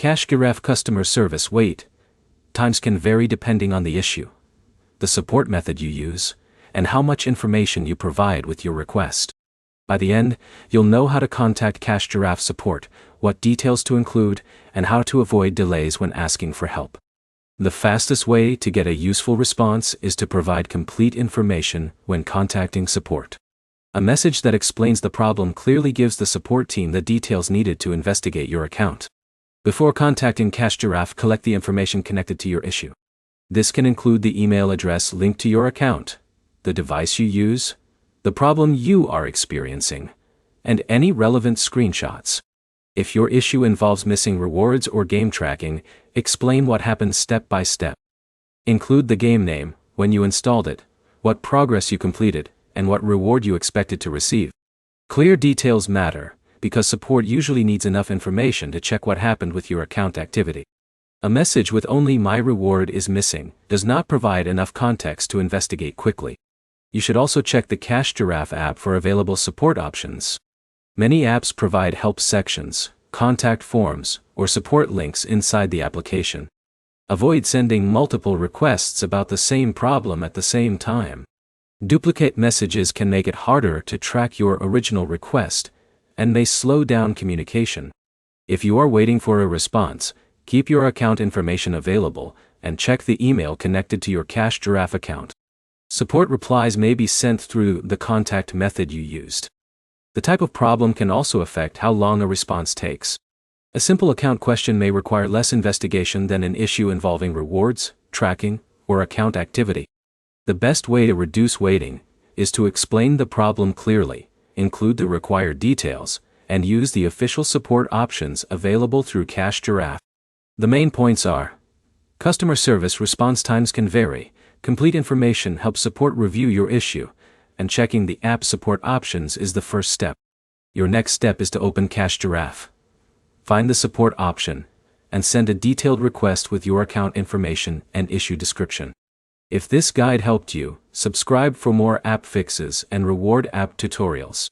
Giraffe customer service wait times can vary depending on the issue, the support method you use, and how much information you provide with your request. By the end, you'll know how to contact Giraffe support, what details to include, and how to avoid delays when asking for help. The fastest way to get a useful response is to provide complete information when contacting support. A message that explains the problem clearly gives the support team the details needed to investigate your account. Before contacting Giraffe, collect the information connected to your issue. This can include the email address linked to your account, the device you use, the problem you are experiencing, and any relevant screenshots. If your issue involves missing rewards or game tracking, explain what happened step by step. Include the game name, when you installed it, what progress you completed, and what reward you expected to receive. Clear details matter, because support usually needs enough information to check what happened with your account activity. A message with only "My reward is missing" does not provide enough context to investigate quickly. You should also check the Giraffe app for available support options. Many apps provide help sections, contact forms, or support links inside the application. Avoid sending multiple requests about the same problem at the same time. Duplicate messages can make it harder to track your original request and may slow down communication. If you are waiting for a response, keep your account information available and check the email connected to your Giraffe account. Support replies may be sent through the contact method you used. The type of problem can also affect how long a response takes. A simple account question may require less investigation than an issue involving rewards, tracking, or account activity. The best way to reduce waiting is to explain the problem clearly, include the required details, and use the official support options available through Giraffe. The main points are: customer service response times can vary, complete information helps support review your issue, and checking the app support options is the first step. Your next step is to open Giraffe. Find the support option, and send a detailed request with your account information and issue description. If this guide helped you, subscribe for more app fixes and reward app tutorials.